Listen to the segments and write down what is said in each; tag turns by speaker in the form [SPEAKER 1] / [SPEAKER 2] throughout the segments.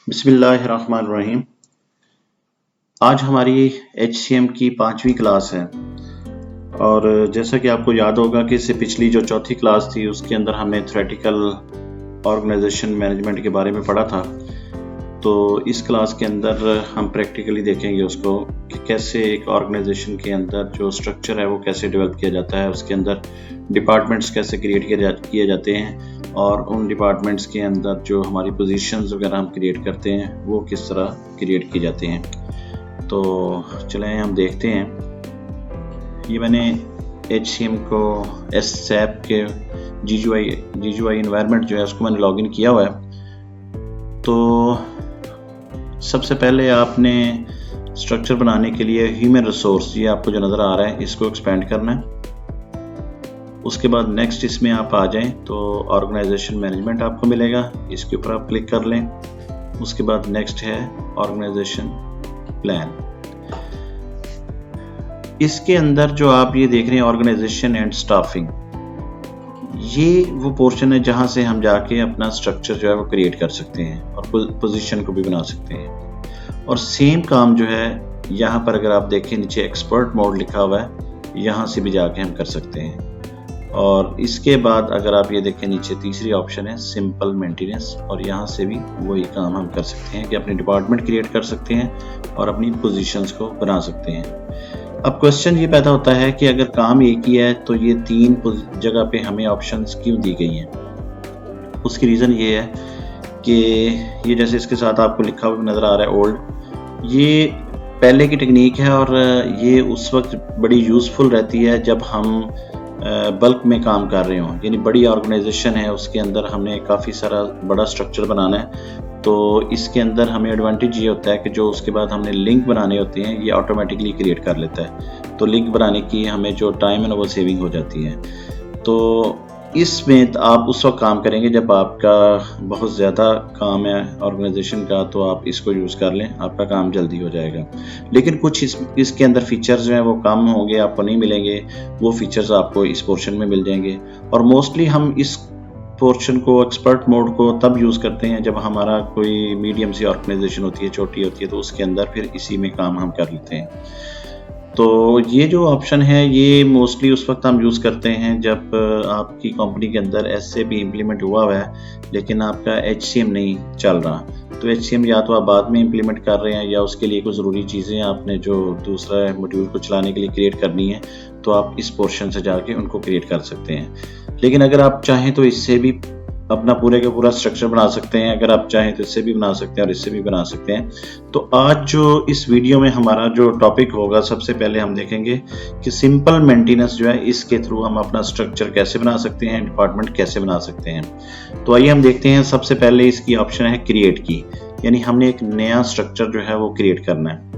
[SPEAKER 1] बिस्मिल्लाहिर्रहमानिर्रहीम। आज हमारी HCM की 5वीं क्लास है और जैसा कि आपको याद होगा कि इससे पिछली जो चौथी क्लास थी उसके अंदर हमने थ्योरेटिकल ऑर्गेनाइजेशन मैनेजमेंट के बारे में पढ़ा था। तो इस क्लास के अंदर हम प्रैक्टिकली देखेंगे उसको कि कैसे एक ऑर्गेनाइजेशन के अंदर जो स्ट्रक्चर है वो कैसे डेवलप किया जाता है, उसके अंदर डिपार्टमेंट्स कैसे क्रिएट किए जाते हैं और उन डिपार्टमेंट्स के अंदर जो हमारी पोजीशंस वगैरह हम क्रिएट करते हैं वो किस तरह क्रिएट किए जाते हैं। तो चलें हम देखते हैं। ये मैंने HCM को SAP के GUI एनवायरनमेंट जो है उसको मैंने लॉगिन किया हुआ है। तो सबसे पहले आपने स्ट्रक्चर बनाने के लिए ह्यूमन रिसोर्स, ये आपको जो नज़र आ रहा है, इसको एक्सपेंड करना है। उसके बाद नेक्स्ट इसमें आप आ जाएं तो ऑर्गेनाइजेशन मैनेजमेंट आपको मिलेगा, इसके ऊपर आप क्लिक कर लें। उसके बाद नेक्स्ट है ऑर्गेनाइजेशन प्लान। इसके अंदर जो आप ये देख रहे हैं ऑर्गेनाइजेशन एंड स्टाफिंग, ये वो पोर्शन है जहां से हम जाके अपना स्ट्रक्चर जो है वो क्रिएट कर सकते हैं और पोजीशन को भी बना सकते हैं। और सेम काम जो है यहाँ पर अगर आप देखें नीचे एक्सपर्ट मोड लिखा हुआ है, यहाँ से भी जाके हम कर सकते हैं। और इसके बाद अगर आप ये देखें नीचे तीसरी ऑप्शन है सिंपल मेंटेनेंस, और यहाँ से भी वही काम हम कर सकते हैं कि अपने डिपार्टमेंट क्रिएट कर सकते हैं और अपनी पोजीशंस को बना सकते हैं। अब क्वेश्चन ये पैदा होता है कि अगर काम एक ही है तो ये 3 जगह पे हमें ऑप्शंस क्यों दी गई हैं। उसकी रीज़न ये है कि ये जैसे इसके साथ आपको लिखा हुआ नज़र आ रहा है ओल्ड, ये पहले की टेक्निक है और ये उस वक्त बड़ी यूज़फुल रहती है जब हम बल्क में काम कर रहे हों, यानी बड़ी ऑर्गेनाइजेशन है उसके अंदर हमने काफ़ी सारा बड़ा स्ट्रक्चर बनाना है। तो इसके अंदर हमें एडवांटेज ये होता है कि जो उसके बाद हमने लिंक बनाने होते हैं ये ऑटोमेटिकली क्रिएट कर लेता है। तो लिंक बनाने की हमें जो टाइम है ना वो सेविंग हो जाती है। तो इसमें आप उस वक्त काम करेंगे जब आपका बहुत ज़्यादा काम है ऑर्गेनाइजेशन का, तो आप इसको यूज़ कर लें, आपका काम जल्दी हो जाएगा। लेकिन कुछ इसके अंदर फीचर्स जो हैं वो कम होंगे, आपको नहीं मिलेंगे, वो फीचर्स आपको इस पोर्शन में मिल जाएंगे। और मोस्टली हम इस पोर्शन को, एक्सपर्ट मोड को, तब यूज़ करते हैं जब हमारा कोई मीडियम सी ऑर्गेनाइजेशन होती है, छोटी होती है, तो उसके अंदर फिर इसी में काम हम कर लेते हैं। तो ये जो ऑप्शन है ये मोस्टली उस वक्त हम यूज़ करते हैं जब आपकी कंपनी के अंदर SAP इम्प्लीमेंट हुआ है लेकिन आपका HCM नहीं चल रहा। तो HCM या तो आप बाद में इम्प्लीमेंट कर रहे हैं या उसके लिए कुछ ज़रूरी चीज़ें आपने जो दूसरा मॉड्यूल को चलाने के लिए क्रिएट करनी है, तो आप इस पोर्शन से जाके उनको क्रिएट कर सकते हैं। लेकिन अगर आप चाहें तो इससे भी अपना पूरे का पूरा स्ट्रक्चर बना सकते हैं, अगर आप चाहें तो इससे भी बना सकते हैं और इससे भी बना सकते हैं। तो आज जो इस वीडियो में हमारा जो टॉपिक होगा, सबसे पहले हम देखेंगे कि सिंपल मेंटेनेंस जो है इसके थ्रू हम अपना स्ट्रक्चर कैसे बना सकते हैं, डिपार्टमेंट कैसे बना सकते हैं। तो आइए हम देखते हैं। सबसे पहले इसकी ऑप्शन है क्रिएट की, यानी हमने एक नया स्ट्रक्चर जो है वो क्रिएट करना है।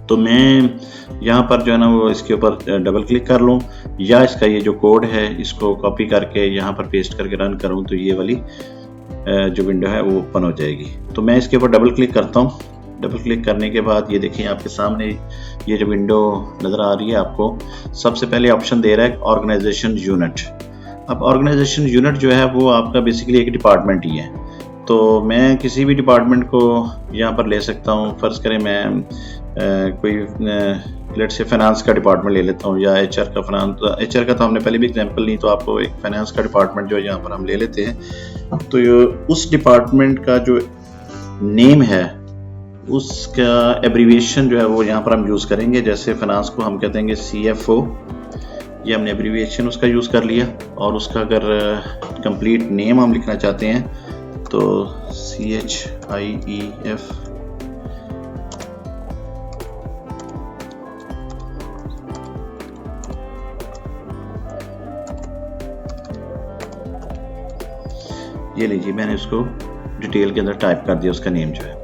[SPEAKER 1] तो मैं यहाँ पर जो है ना वो इसके ऊपर डबल क्लिक कर लूँ या इसका ये जो कोड है इसको कॉपी करके यहाँ पर पेस्ट करके रन करूँ तो ये वाली जो विंडो है वो ओपन हो जाएगी। तो मैं इसके ऊपर डबल क्लिक करता हूँ। डबल क्लिक करने के बाद ये देखिए आपके सामने ये जो विंडो नज़र आ रही है, आपको सबसे पहले ऑप्शन दे रहा है ऑर्गेनाइजेशन यूनिट। अब ऑर्गेनाइजेशन यूनिट जो है वो आपका बेसिकली एक डिपार्टमेंट ही है। तो मैं किसी भी डिपार्टमेंट को यहाँ पर ले सकता हूँ। फ़र्ज़ करें मैं कोई लेट्स से फाइनेंस का डिपार्टमेंट ले लेता हूँ या HR का। HR का तो हमने पहले भी एग्जांपल ली, तो आपको एक फाइनेंस का डिपार्टमेंट जो यहाँ पर हम ले लेते हैं। तो उस डिपार्टमेंट का जो नेम है उसका एब्रीविएशन जो है वो यहाँ पर हम यूज़ करेंगे। जैसे फाइनेंस को हम कहते हैं CFO, ये हमने एब्रीविएशन उसका यूज़ कर लिया। और उसका अगर कंप्लीट नेम हम लिखना चाहते हैं तो CHIEF ये लीजिए, मैंने उसको डिटेल के अंदर टाइप कर दिया उसका नेम जो है।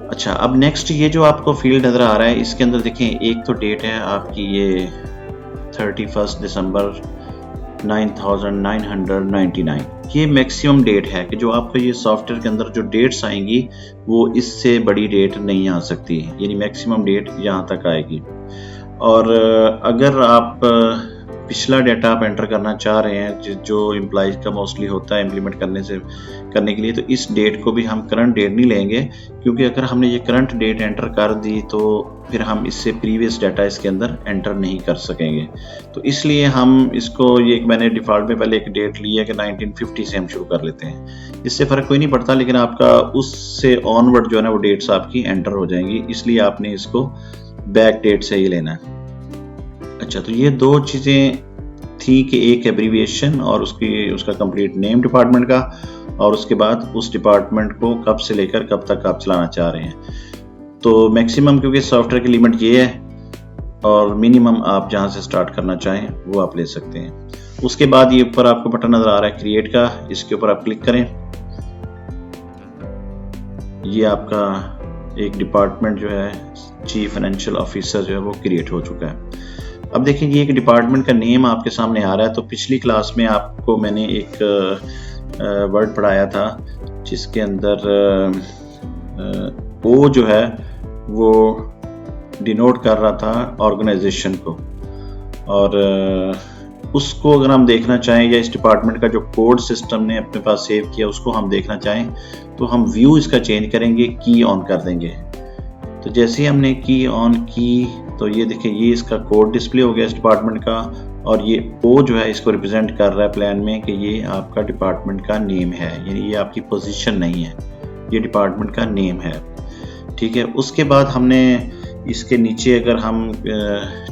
[SPEAKER 1] अच्छा, अब नेक्स्ट ये जो आपको फील्ड नज़र आ रहा है इसके अंदर देखें, एक तो डेट है आपकी ये 31 दिसंबर 9999। ये मैक्सिमम डेट है कि जो आपको ये सॉफ्टवेयर के अंदर जो डेट्स आएंगी वो इससे बड़ी डेट नहीं आ सकती, यानी मैक्सिमम डेट यहाँ तक आएगी। और अगर आप पिछला डाटा आप एंटर करना चाह रहे हैं जो एम्प्लॉइज का मोस्टली होता है इम्प्लीमेंट करने के लिए, तो इस डेट को भी हम करंट डेट नहीं लेंगे, क्योंकि अगर हमने ये करंट डेट एंटर कर दी तो फिर हम इससे प्रीवियस डाटा इसके अंदर एंटर नहीं कर सकेंगे। तो इसलिए हम इसको ये मैंने डिफ़ॉल्ट में पहले एक डेट ली है कि 1950 से हम शुरू कर लेते हैं। इससे फ़र्क कोई नहीं पड़ता, लेकिन आपका उससे ऑनवर्ड जो है ना वो डेट्स आपकी एंटर हो जाएंगी, इसलिए आपने इसको बैक डेट से ही लेना है। अच्छा, तो ये दो चीज़ें थी कि एक एब्रीविएशन और उसका कंप्लीट नेम डिपार्टमेंट का, और उसके बाद उस डिपार्टमेंट को कब से लेकर कब तक आप चलाना चाह रहे हैं। तो मैक्सिमम क्योंकि सॉफ्टवेयर की लिमिट ये है, और मिनिमम आप जहां से स्टार्ट करना चाहें वो आप ले सकते हैं। उसके बाद ये ऊपर आपको बटन नज़र आ रहा है क्रिएट का, इसके ऊपर आप क्लिक करें। ये आपका एक डिपार्टमेंट जो है चीफ फाइनेंशियल ऑफिसर जो है वो क्रिएट हो चुका है। अब देखिए ये एक डिपार्टमेंट का नेम आपके सामने आ रहा है। तो पिछली क्लास में आपको मैंने एक वर्ड पढ़ाया था जिसके अंदर ओ जो है वो डिनोट कर रहा था ऑर्गेनाइजेशन को, और उसको अगर हम देखना चाहें या इस डिपार्टमेंट का जो कोड सिस्टम ने अपने पास सेव किया उसको हम देखना चाहें तो हम व्यू इसका चेंज करेंगे, की ऑन कर देंगे। तो जैसे ही हमने की ऑन की तो ये देखिए ये इसका कोड डिस्प्ले हो गया इस डिपार्टमेंट का, और ये ओ जो है इसको रिप्रेजेंट कर रहा है प्लान में कि ये आपका डिपार्टमेंट का नेम है, यानी ये आपकी पोजीशन नहीं है, ये डिपार्टमेंट का नेम है। ठीक है, उसके बाद हमने इसके नीचे अगर हम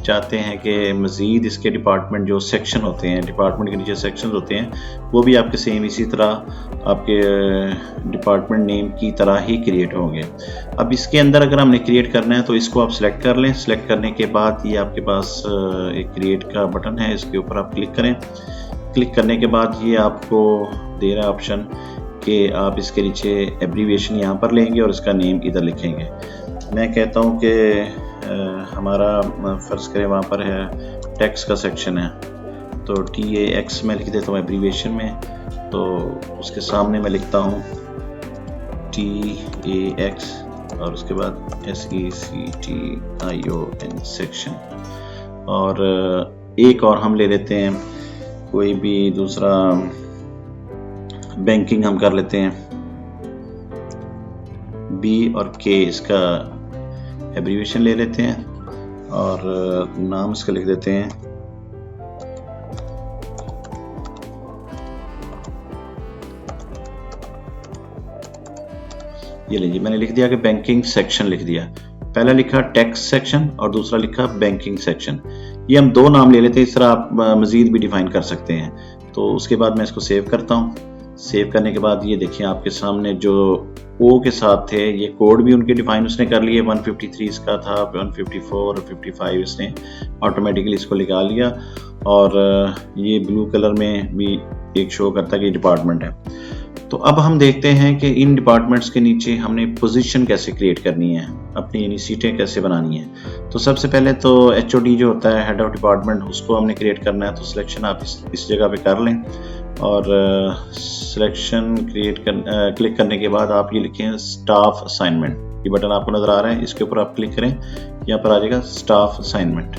[SPEAKER 1] चाहते हैं कि मज़ीद इसके डिपार्टमेंट जो सेक्शन होते हैं, डिपार्टमेंट के नीचे सेक्शन होते हैं, वो भी आपके सेम इसी तरह आपके डिपार्टमेंट नेम की तरह ही क्रिएट होंगे। अब इसके अंदर अगर हमने क्रिएट करना है तो इसको आप सिलेक्ट कर लें। सिलेक्ट करने के बाद ये आपके पास एक क्रिएट का बटन है, इसके ऊपर आप क्लिक करें। क्लिक करने के बाद ये आपको दे रहा है ऑप्शन कि आप इसके नीचे एब्रीविएशन यहाँ पर लेंगे और इसका नेम इधर लिखेंगे। मैं कहता हूँ कि हमारा फ़र्ज़ करें वहाँ पर है टैक्स का सेक्शन है, तो TAX मैं लिख देता हूँ एब्रीविएशन में, तो उसके सामने मैं लिखता हूँ TAX और उसके बाद SECTION सेक्शन। और एक और हम ले लेते हैं कोई भी दूसरा, बैंकिंग हम कर लेते हैं, B और K इसका एब्रीविएशन ले लेते हैं और नाम इसका लिख देते हैं ये लीजिए, मैंने लिख दिया कि बैंकिंग सेक्शन लिख दिया। पहला लिखा टैक्स सेक्शन और दूसरा लिखा बैंकिंग सेक्शन। ये हम दो नाम ले लेते हैं, इस तरह आप मज़ीद भी डिफाइन कर सकते हैं। तो उसके बाद मैं इसको सेव करता हूँ। सेव करने के बाद ये देखिए आपके सामने जो ओ के साथ थे ये कोड भी उनके डिफाइन उसने कर लिए। 153 इसका था, 154 और 55 इसने ऑटोमेटिकली इसको निकाल लिया, और ये ब्लू कलर में भी एक शो करता है कि डिपार्टमेंट है। तो अब हम देखते हैं कि इन डिपार्टमेंट्स के नीचे हमने पोजीशन कैसे क्रिएट करनी है, अपनी यानी सीटें कैसे बनानी है। तो सबसे पहले तो HOD जो होता है हेड ऑफ डिपार्टमेंट, उसको हमने क्रिएट करना है। तो सिलेक्शन आप इस जगह पे कर लें, और सिलेक्शन क्लिक करने के बाद आप ये लिखें स्टाफ असाइनमेंट। ये बटन आपको नज़र आ रहा है, इसके ऊपर आप क्लिक करें, यहाँ पर आ जाएगा स्टाफ असाइनमेंट।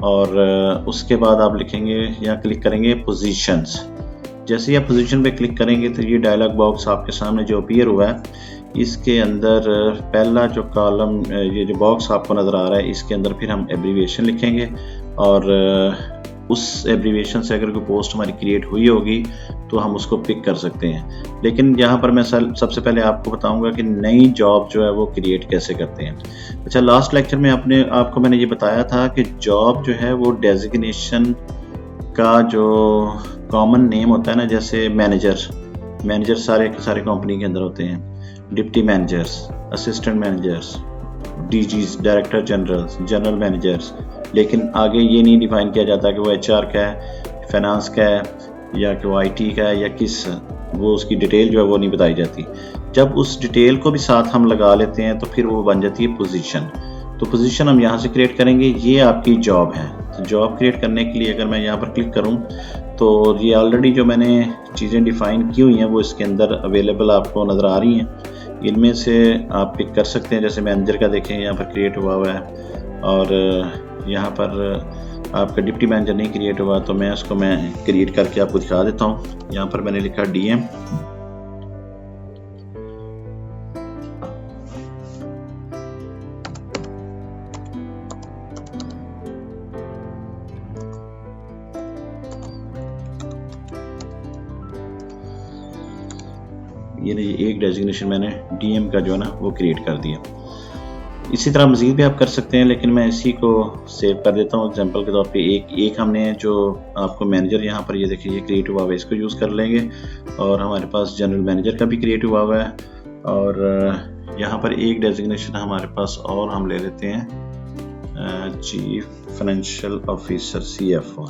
[SPEAKER 1] और उसके बाद आप लिखेंगे या क्लिक करेंगे पोजीशंस। जैसे ही आप पोजीशन पे क्लिक करेंगे तो ये डायलॉग बॉक्स आपके सामने जो अपीयर हुआ है, इसके अंदर पहला जो कॉलम, ये जो बॉक्स आपको नज़र आ रहा है, इसके अंदर फिर हम एब्रीविएशन लिखेंगे, और उस एब्रीविएशन से अगर कोई पोस्ट हमारी क्रिएट हुई होगी तो हम उसको पिक कर सकते हैं। लेकिन यहाँ पर मैं सबसे पहले आपको बताऊंगा कि नई जॉब जो है वो क्रिएट कैसे करते हैं। अच्छा, लास्ट लेक्चर में आपको मैंने ये बताया था कि जॉब जो है वो डेजिग्नेशन का जो कॉमन नेम होता है ना, जैसे मैनेजर सारे कंपनी के अंदर होते हैं, deputy managers, assistant managers, DGs, director general managers, लेकिन आगे ये नहीं डिफाइन किया जाता कि वो HR का है, फाइनेंस का है, या कि वो IT का है, या वो उसकी डिटेल जो है वो नहीं बताई जाती। जब उस डिटेल को भी साथ हम लगा लेते हैं तो फिर वो बन जाती है पोजीशन। तो पोजीशन हम यहाँ से क्रिएट करेंगे, ये आपकी जॉब है। तो जॉब क्रिएट करने के लिए अगर मैं यहाँ पर क्लिक करूँ तो ये ऑलरेडी जो मैंने चीज़ें डिफ़ाइन की हुई हैं वो इसके अंदर अवेलेबल आपको नज़र आ रही हैं। इनमें से आप पिक कर सकते हैं, जैसे मैनेजर का देखें यहाँ पर क्रिएट हुआ है, और यहाँ पर आपका डिप्टी मैनेजर नहीं क्रिएट हुआ तो मैं उसको क्रिएट करके आपको दिखा देता हूँ। यहाँ पर मैंने लिखा DM, ये एक डेजिग्नेशन मैंने DM का जो है ना वो क्रिएट कर दिया। इसी तरह मज़ीद भी आप कर सकते हैं, लेकिन मैं इसी को सेव कर देता हूँ एग्जांपल के तौर पे। एक हमने जो आपको मैनेजर यहाँ पर ये देखिए ये क्रिएट हुआ हुआ है, इसको यूज़ कर लेंगे। और हमारे पास जनरल मैनेजर का भी क्रिएट हुआ हुआ है, और यहाँ पर एक डेजिग्नेशन हमारे पास और हम ले लेते हैं चीफ फाइनेंशियल ऑफिसर CFO।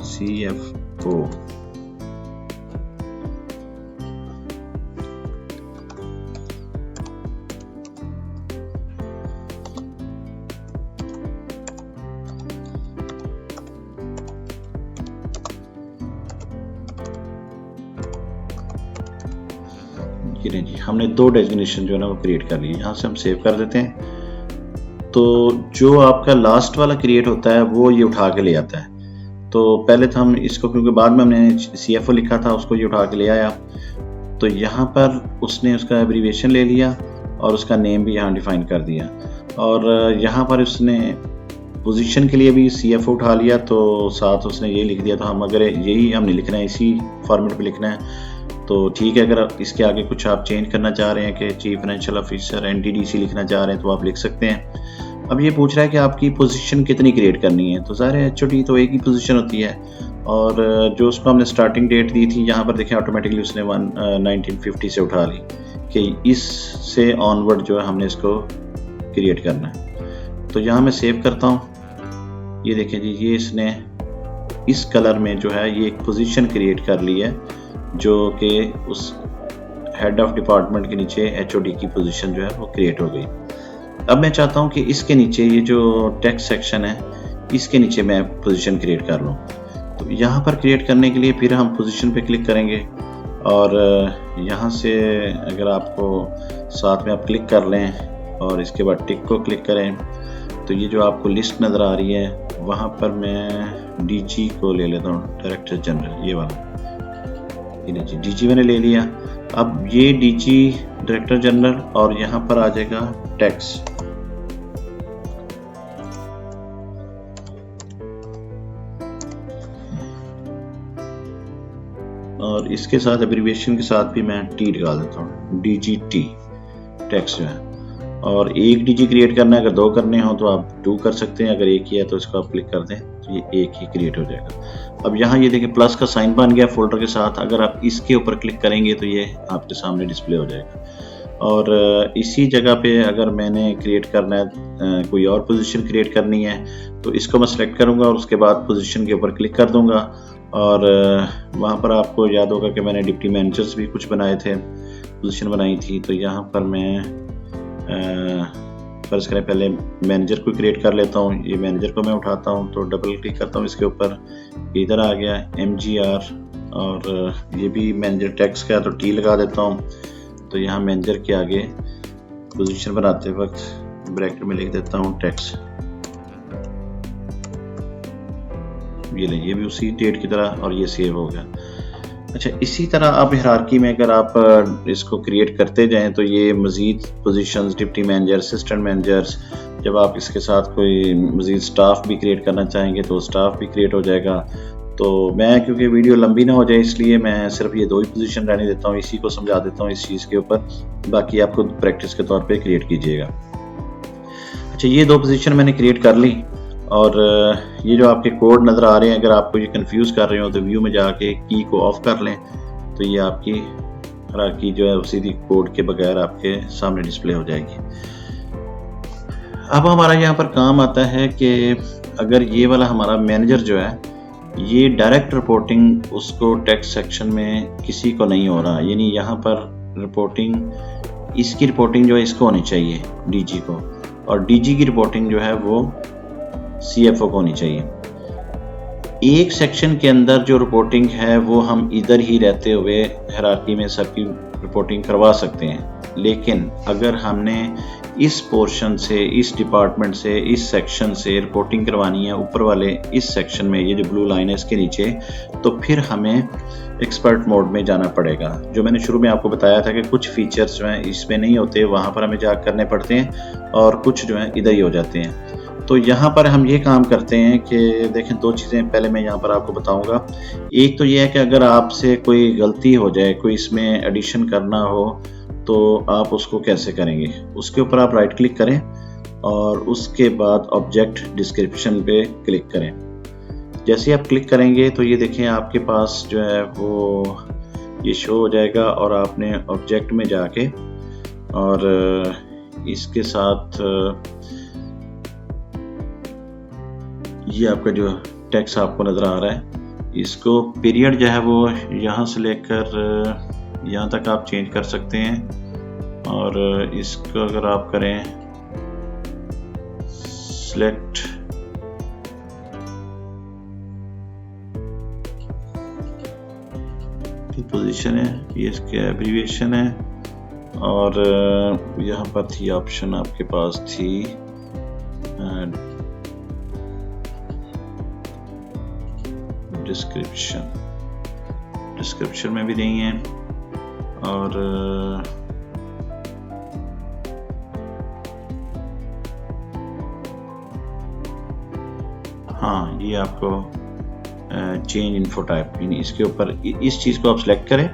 [SPEAKER 1] जी हमने 2 डेजिग्नेशन जो है ना वो क्रिएट कर लिए। यहाँ से हम सेव कर देते हैं। तो जो आपका लास्ट वाला क्रिएट होता है वो ये उठा के ले आता है। तो पहले तो हम इसको, क्योंकि बाद में हमने CFO लिखा था, उसको ये उठा के ले आया। तो यहाँ पर उसने उसका एब्रीविएशन ले लिया और उसका नेम भी यहाँ डिफाइन कर दिया। और यहाँ पर उसने पोजीशन के लिए भी CFO उठा लिया, तो साथ उसने ये लिख दिया। तो हम अगर यही हमने लिखना है, इसी फॉर्मेट पे लिखना है तो ठीक है। अगर इसके आगे कुछ आप चेंज करना चाह रहे हैं कि चीफ फाइनेंशियल ऑफिसर NTDC लिखना चाह रहे हैं तो आप लिख सकते हैं। अब ये पूछ रहा है कि आपकी पोजीशन कितनी क्रिएट करनी है। तो ज़ाहिर है HOD तो एक ही पोजीशन होती है, और जो उसको हमने स्टार्टिंग डेट दी थी यहाँ पर देखें ऑटोमेटिकली उसने 1950 से उठा ली कि इससे ऑनवर्ड जो है हमने इसको क्रिएट करना है। तो यहाँ मैं सेव करता हूँ। ये देखें जी, ये इसने इस कलर में जो है ये एक पोजीशन क्रिएट कर ली है, जो कि उस हेड ऑफ डिपार्टमेंट के नीचे HOD की पोजीशन जो है वो क्रिएट हो गई। अब मैं चाहता हूँ कि इसके नीचे ये जो टेक्स्ट सेक्शन है इसके नीचे मैं पोजीशन क्रिएट कर लूँ। तो यहाँ पर क्रिएट करने के लिए फिर हम पोजीशन पे क्लिक करेंगे, और यहाँ से अगर आपको साथ में आप क्लिक कर लें और इसके बाद टिक को क्लिक करें तो ये जो आपको लिस्ट नज़र आ रही है वहाँ पर मैं DG को ले लेता हूँ, डायरेक्टर जनरल, ये वाला DG मैंने ले लिया। अब ये DG डायरेक्टर जनरल, और यहाँ पर आ जाएगा टैक्स। और इसके साथ एब्रीविएशन के साथ भी मैं T डाल देता हूँ, DGT टैक्स जो है। और एक DG क्रिएट करना है, अगर 2 करने हो तो आप 2 कर सकते हैं, अगर एक ही है तो इसको आप क्लिक कर दें तो ये एक ही क्रिएट हो जाएगा। अब यहाँ ये देखिए प्लस का साइन बन गया फोल्डर के साथ। अगर आप इसके ऊपर क्लिक करेंगे तो ये आपके सामने डिस्प्ले हो जाएगा। और इसी जगह पे अगर मैंने क्रिएट करना है, कोई और पोजीशन क्रिएट करनी है तो इसको मैं सेलेक्ट करूँगा और उसके बाद पोजीशन के ऊपर क्लिक कर दूँगा। और वहाँ पर आपको याद होगा कि मैंने डिप्टी मैनेजर्स भी कुछ बनाए थे, पोजीशन बनाई थी। तो यहाँ पर मैं फर्ज करें पहले मैनेजर को क्रिएट कर लेता हूँ। ये मैनेजर को मैं उठाता हूँ तो डबल क्लिक करता हूँ इसके ऊपर, इधर आ गया MGR, और ये भी मैनेजर टैक्स का है तो T लगा देता हूँ। तो यहाँ मैनेजर के आगे पोजीशन बनाते वक्त ब्रैकेट में लिख देता हूँ टैक्स। ये भी उसी डेट की तरह, और ये सेव हो गया। अच्छा, इसी तरह आप हायरार्की में अगर आप इसको क्रिएट करते जाएं तो ये मज़ीद positions, deputy manager, assistant managers, जब आप इसके साथ कोई मज़ीद स्टाफ भी क्रिएट करना चाहेंगे तो स्टाफ भी क्रिएट हो जाएगा। तो मैं, क्योंकि वीडियो लंबी ना हो जाए इसलिए मैं सिर्फ ये 2 ही पोजीशन रहने देता हूँ, इसी को समझा देता हूँ इस चीज़ के ऊपर, बाकी आप खुद प्रैक्टिस के तौर पर क्रिएट कीजिएगा। अच्छा, ये 2 पोजीशन मैंने क्रिएट कर ली, और ये जो आपके कोड नज़र आ रहे हैं, अगर आपको ये कंफ्यूज कर रहे हो तो व्यू में जाके की को ऑफ कर लें तो ये आपकी हायरार्की जो है सीधी कोड के बगैर आपके सामने डिस्प्ले हो जाएगी। अब हमारा यहाँ पर काम आता है कि अगर ये वाला हमारा मैनेजर जो है ये डायरेक्ट रिपोर्टिंग उसको टेक्स्ट सेक्शन में किसी को नहीं हो रहा, यानी यहाँ पर रिपोर्टिंग, इसकी रिपोर्टिंग जो है इसको होनी चाहिए DG को, और DG की रिपोर्टिंग जो है वो CFO को होनी चाहिए। एक सेक्शन के अंदर जो रिपोर्टिंग है वो हम इधर ही रहते हुए हायरार्की में सबकी रिपोर्टिंग करवा सकते हैं। लेकिन अगर हमने इस पोर्शन से, इस डिपार्टमेंट से, इस सेक्शन से रिपोर्टिंग करवानी है ऊपर वाले इस सेक्शन में, ये जो ब्लू लाइन है इसके नीचे, तो फिर हमें एक्सपर्ट मोड में जाना पड़ेगा। जो मैंने शुरू में आपको बताया था कि कुछ फीचर्स जो हैं इसमें नहीं होते, वहाँ पर हमें जा करने पड़ते हैं, और कुछ जो हैं इधर ही हो जाते हैं। तो यहाँ पर हम ये काम करते हैं कि देखें, दो चीज़ें पहले मैं यहाँ पर आपको बताऊँगा। एक तो ये है कि अगर आपसे कोई गलती हो जाए, कोई इसमें एडिशन करना हो, तो आप उसको कैसे करेंगे। उसके ऊपर आप राइट क्लिक करें और उसके बाद ऑब्जेक्ट डिस्क्रिप्शन पे क्लिक करें। जैसे आप क्लिक करेंगे तो ये देखें आपके पास जो है वो ये शो हो जाएगा, और आपने ऑब्जेक्ट में जाके और इसके साथ ये आपका जो टेक्स्ट आपको नज़र आ रहा है, इसको पीरियड जो है वो यहाँ से लेकर यहाँ तक आप चेंज कर सकते हैं। और इसको अगर आप करें सिलेक्ट पोजीशन है, ये इसके एब्रीविएशन है, और यहाँ पर थी ऑप्शन आपके पास थी डिस्क्रिप्शन में भी नहीं है, और हाँ ये आपको चेंज इन्फो टाइप, इसके ऊपर इस चीज़ को आप सिलेक्ट करें,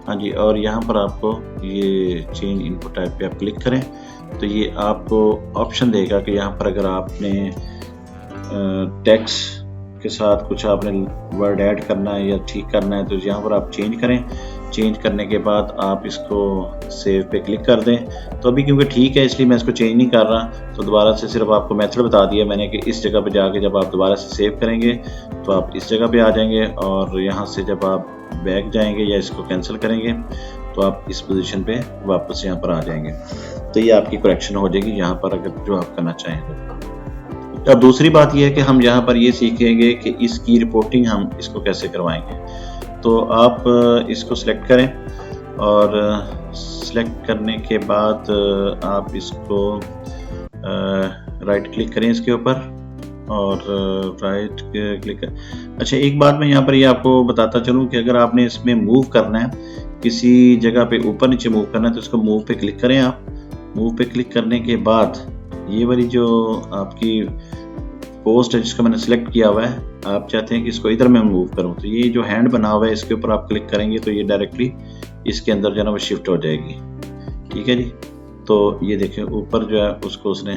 [SPEAKER 1] हाँ जी, और यहाँ पर आपको ये चेंज इन्फो टाइप पे आप क्लिक करें, तो ये आपको ऑप्शन देगा कि यहाँ पर अगर आपने टेक्स्ट के साथ कुछ आपने वर्ड ऐड करना है या ठीक करना है, तो यहाँ पर आप चेंज करें। चेंज करने के बाद आप इसको सेव पे क्लिक कर दें। तो अभी क्योंकि ठीक है इसलिए मैं इसको चेंज नहीं कर रहा, तो दोबारा से सिर्फ आपको मेथड बता दिया मैंने कि इस जगह पे जाके जब आप दोबारा से सेव करेंगे तो आप इस जगह पे आ जाएंगे, और यहाँ से जब आप बैक जाएंगे या इसको कैंसिल करेंगे तो आप इस पोजीशन पे वापस यहाँ पर आ जाएंगे। तो ये आपकी करेक्शन हो जाएगी यहाँ पर, अगर जो आप करना चाहें। अब दूसरी बात यह है कि हम यहाँ पर ये सीखेंगे कि इसकी रिपोर्टिंग हम इसको कैसे करवाएंगे। तो आप इसको सिलेक्ट करें, और सिलेक्ट करने के बाद आप इसको राइट क्लिक करें इसके ऊपर, और राइट क्लिक करें। अच्छा, एक बात मैं यहाँ पर ये आपको बताता चलूँ कि अगर आपने इसमें मूव करना है, किसी जगह पे ऊपर नीचे मूव करना है, तो इसको मूव पे क्लिक करें। आप मूव पे क्लिक करने के बाद ये वाली जो आपकी पोस्ट है जिसको मैंने सिलेक्ट किया हुआ है, आप चाहते हैं कि इसको इधर मैं मूव करूं, तो ये जो हैंड बना हुआ है इसके ऊपर आप क्लिक करेंगे तो ये डायरेक्टली इसके अंदर जो है ना वो शिफ्ट हो जाएगी। ठीक है जी। तो ये देखें ऊपर जो है उसको उसने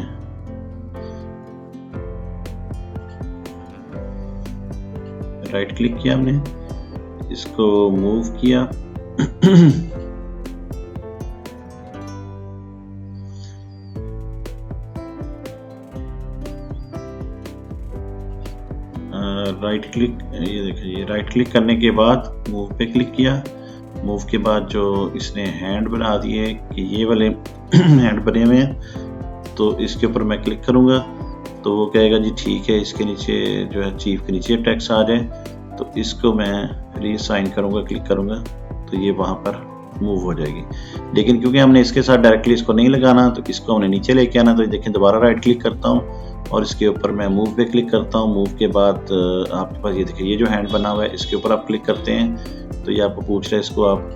[SPEAKER 1] राइट क्लिक किया, हमने इसको मूव किया राइट क्लिक, ये देखिए राइट क्लिक करने के बाद मूव पे क्लिक किया। मूव के बाद जो इसने हैंड बना दिए कि ये वाले हैंड बने हुए हैं, तो इसके ऊपर मैं क्लिक करूँगा तो वो कहेगा जी ठीक है, इसके नीचे जो है चीफ के नीचे टेक्स्ट आ जाए, तो इसको मैं रीसाइन करूँगा, क्लिक करूँगा तो ये वहाँ पर मूव हो जाएगी। लेकिन क्योंकि हमने इसके साथ डायरेक्टली इसको नहीं लगाना, तो इसको हमने नीचे लेके आना, तो देखें दोबारा राइट क्लिक करता हूँ और इसके ऊपर मैं मूव पे क्लिक करता हूँ। मूव के बाद आपके पास ये देखिए ये जो हैंड बना हुआ है इसके ऊपर आप क्लिक करते हैं तो ये आपको पूछ रहा है, इसको आप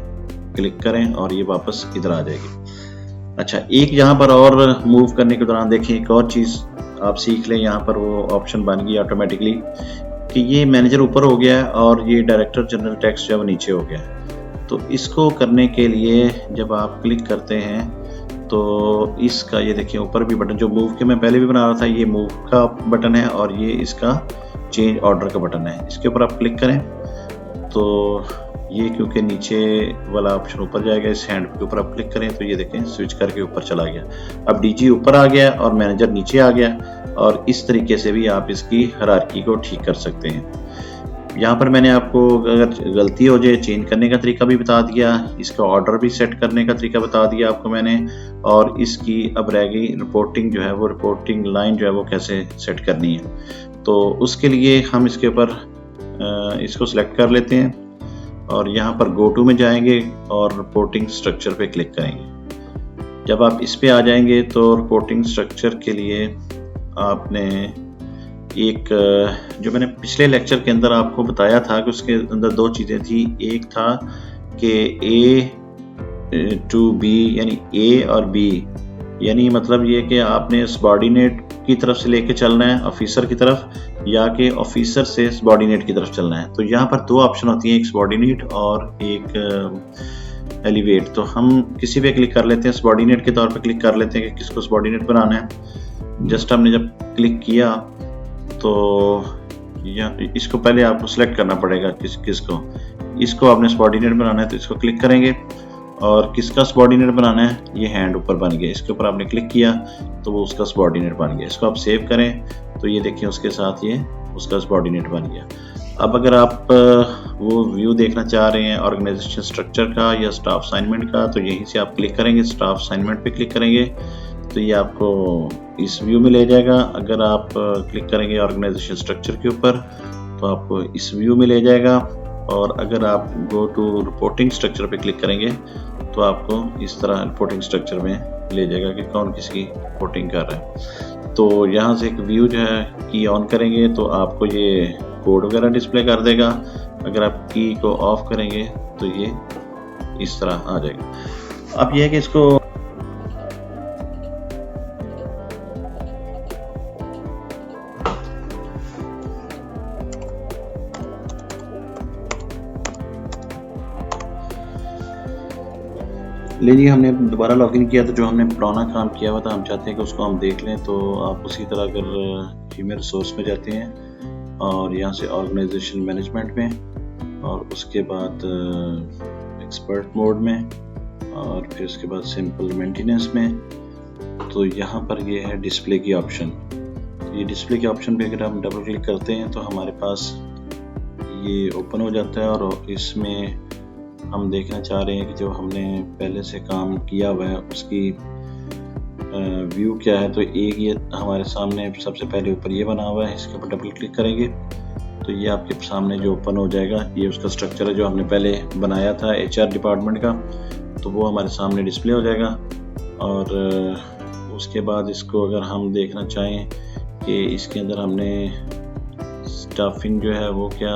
[SPEAKER 1] क्लिक करें और ये वापस इधर आ जाएगी। अच्छा, एक यहाँ पर और मूव करने के दौरान देखिए एक और चीज़ आप सीख लें, यहाँ पर वो ऑप्शन बन गई ऑटोमेटिकली कि ये मैनेजर ऊपर हो गया है और ये डायरेक्टर जनरल टेक्स्ट जो है वो नीचे हो गया है। तो इसको करने के लिए जब आप क्लिक करते हैं तो इसका ये देखिए ऊपर भी बटन जो मूव के मैं पहले भी बना रहा था, ये मूव का बटन है और ये इसका चेंज ऑर्डर का बटन है। इसके ऊपर आप क्लिक करें तो ये क्योंकि नीचे वाला ऑप्शन ऊपर जाएगा, इस हैंड के ऊपर आप क्लिक करें तो ये देखें स्विच करके ऊपर चला गया। अब डीजी ऊपर आ गया और मैनेजर नीचे आ गया, और इस तरीके से भी आप इसकी हायरार्की को ठीक कर सकते हैं। यहाँ पर मैंने आपको अगर गलती हो जाए चेंज करने का तरीका भी बता दिया, इसका ऑर्डर भी सेट करने का तरीका बता दिया आपको मैंने, और इसकी अब रह गई रिपोर्टिंग जो है वो रिपोर्टिंग लाइन जो है वो कैसे सेट करनी है। तो उसके लिए हम इसके ऊपर इसको सिलेक्ट कर लेते हैं और यहाँ पर गो टू में जाएंगे और रिपोर्टिंग स्ट्रक्चर पे क्लिक करेंगे। जब आप इस पे आ जाएंगे तो रिपोर्टिंग स्ट्रक्चर के लिए आपने एक जो मैंने पिछले लेक्चर के अंदर आपको बताया था कि उसके अंदर दो चीज़ें थी। एक था कि A to B यानी A और B, यानी मतलब ये कि आपने सबॉर्डिनेट की तरफ से लेके चलना है ऑफिसर की तरफ, या कि ऑफिसर से सबॉर्डिनेट की तरफ चलना है। तो यहाँ पर दो ऑप्शन होती हैं, एक सबॉर्डिनेट और एक एलिवेट। तो हम किसी पे क्लिक कर लेते हैं, सबॉर्डिनेट के तौर पे क्लिक कर लेते हैं कि किसको सबॉर्डिनेट बनाना है। जस्ट हमने जब क्लिक किया तो इसको पहले आपको सिलेक्ट करना पड़ेगा किसको। इसको आपने सबॉर्डिनेट बनाना है तो इसको क्लिक करेंगे, और किसका सबॉर्डिनेट बनाना है, ये हैंड ऊपर बन गया, इसके ऊपर आपने क्लिक किया तो वो उसका सबॉर्डिनेट बन गया। इसको आप सेव करें तो ये देखिए उसके साथ ये उसका सबॉर्डिनेट बन गया। अब अगर आप वो व्यू देखना चाह रहे हैं ऑर्गेनाइजेशन स्ट्रक्चर का या स्टाफ असाइनमेंट का, तो यहीं से आप क्लिक करेंगे, स्टाफ असाइनमेंट पे क्लिक करेंगे तो ये आपको इस व्यू में ले जाएगा। अगर आप क्लिक करेंगे ऑर्गेनाइजेशन स्ट्रक्चर के ऊपर तो आपको इस व्यू में ले जाएगा, और अगर आप गो टू रिपोर्टिंग स्ट्रक्चर पे क्लिक करेंगे तो आपको इस तरह रिपोर्टिंग स्ट्रक्चर में ले जाएगा कि कौन किसकी रिपोर्टिंग कर रहा है। तो यहाँ से एक व्यू जो है की ऑन करेंगे तो आपको ये कोड वगैरह डिस्प्ले कर देगा। अगर आप की को ऑफ करेंगे तो ये इस तरह आ जाएगा। अब ये है कि इसको लीजिए, हमने दोबारा लॉगिन किया तो जो हमने पुराना काम किया हुआ था हम चाहते हैं कि उसको हम देख लें। तो आप उसी तरह अगर ईमेल रिसोर्स में जाते हैं और यहाँ से ऑर्गेनाइजेशन मैनेजमेंट में, और उसके बाद एक्सपर्ट मोड में, और फिर उसके बाद सिंपल मेंटेनेंस में, तो यहाँ पर ये है डिस्प्ले की ऑप्शन। ये डिस्प्ले के ऑप्शन पे अगर हम डबल क्लिक करते हैं तो हमारे पास ये ओपन हो जाता है, और इसमें हम देखना चाह रहे हैं कि जो हमने पहले से काम किया हुआ है उसकी व्यू क्या है। तो एक ये हमारे सामने सबसे पहले ऊपर ये बना हुआ है, इसके ऊपर डबल क्लिक करेंगे तो ये आपके सामने जो ओपन हो जाएगा, ये उसका स्ट्रक्चर है जो हमने पहले बनाया था HR डिपार्टमेंट का, तो वो हमारे सामने डिस्प्ले हो जाएगा। और उसके बाद इसको अगर हम देखना चाहें कि इसके अंदर हमने स्टाफिंग जो है वो क्या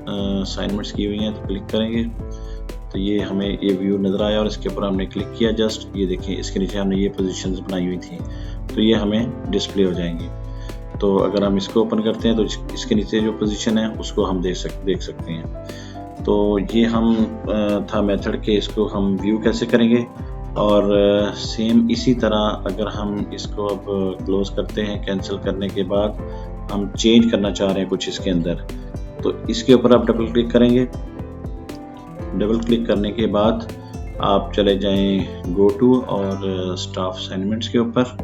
[SPEAKER 1] असाइनमेंट्स की हुई हैं, तो क्लिक करेंगे तो ये हमें ये व्यू नज़र आया, और इसके ऊपर हमने क्लिक किया जस्ट, ये देखिए इसके नीचे हमने ये पोजीशंस बनाई हुई थी तो ये हमें डिस्प्ले हो जाएंगी। तो अगर हम इसको ओपन करते हैं तो इसके नीचे जो पोजीशन है उसको हम देख सकते हैं। तो ये हम था मेथड के इसको हम व्यू कैसे करेंगे। और सेम इसी तरह अगर हम इसको अब क्लोज करते हैं, कैंसिल करने के बाद हम चेंज करना चाह रहे हैं कुछ इसके अंदर, तो इसके ऊपर आप डबल क्लिक करेंगे। डबल क्लिक करने के बाद आप चले जाएं गो टू और स्टाफ असाइनमेंट्स के ऊपर,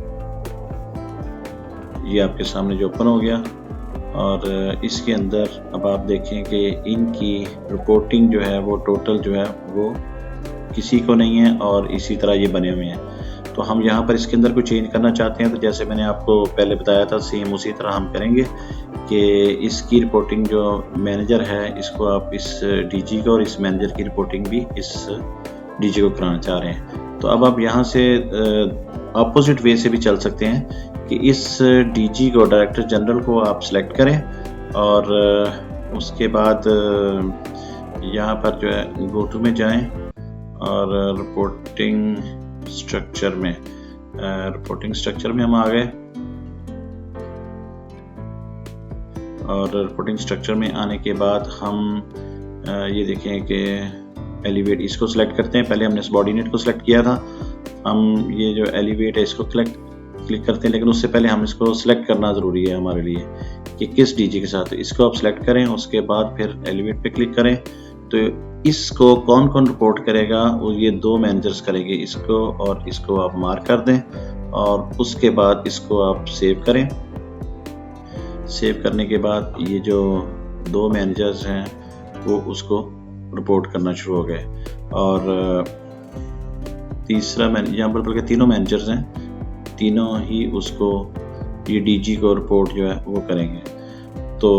[SPEAKER 1] ये आपके सामने जो ओपन हो गया। और इसके अंदर अब आप देखें कि इनकी रिपोर्टिंग जो है वो टोटल जो है वो किसी को नहीं है, और इसी तरह ये बने हुए हैं। तो हम यहाँ पर इसके अंदर कोई चेंज करना चाहते हैं तो जैसे मैंने आपको पहले बताया था सेम उसी तरह हम करेंगे कि इसकी रिपोर्टिंग जो मैनेजर है इसको आप इस डीजी को, और इस मैनेजर की रिपोर्टिंग भी इस डीजी को कराना चाह रहे हैं। तो अब आप यहाँ से अपोजिट वे से भी चल सकते हैं कि इस डीजी को, डायरेक्टर जनरल को आप सिलेक्ट करें, और उसके बाद यहाँ पर जो है गो टू में जाएं और रिपोर्टिंग स्ट्रक्चर में हम आ गए। और रिपोर्टिंग स्ट्रक्चर में आने के बाद हम ये देखें कि एलिवेट इसको सिलेक्ट करते हैं। पहले हमने सबॉर्डिनेट को सिलेक्ट किया था, हम ये जो एलिवेट है इसको क्लिक करते हैं, लेकिन उससे पहले हम इसको सिलेक्ट करना ज़रूरी है हमारे लिए कि किस डीजी के साथ। इसको आप सिलेक्ट करें, उसके बाद फिर एलिवेट पे क्लिक करें। तो इसको कौन कौन रिपोर्ट करेगा, वो ये दो मैनेजर्स करेंगे, इसको और इसको आप मार्क कर दें, और उसके बाद इसको आप सेव करें। सेव करने के बाद ये जो दो मैनेजर्स हैं वो उसको रिपोर्ट करना शुरू हो गए, और तीसरा यहाँ पर बल्कि तीनों मैनेजर्स हैं, तीनों ही उसको ये डीजी को रिपोर्ट जो है वो करेंगे। तो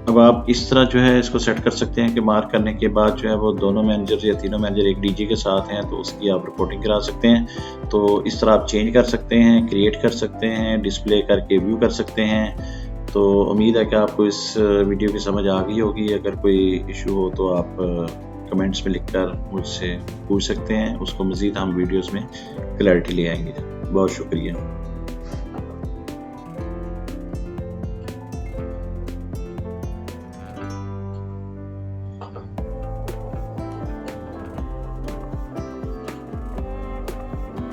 [SPEAKER 1] अब आप इस तरह जो है इसको सेट कर सकते हैं कि मार्क करने के बाद जो है वो दोनों मैनेजर या तीनों मैनेजर एक डीजी के साथ हैं तो उसकी आप रिपोर्टिंग करा सकते हैं। तो इस तरह आप चेंज कर सकते हैं, क्रिएट कर सकते हैं, डिस्प्ले करके व्यू कर सकते हैं। तो उम्मीद है कि आपको इस वीडियो की समझ आ गई होगी। अगर कोई इशू हो तो आप कमेंट्स में लिखकर मुझसे पूछ सकते हैं, उसको मज़ीद हम वीडियोज़ में क्लैरिटी ले आएंगे। बहुत शुक्रिया।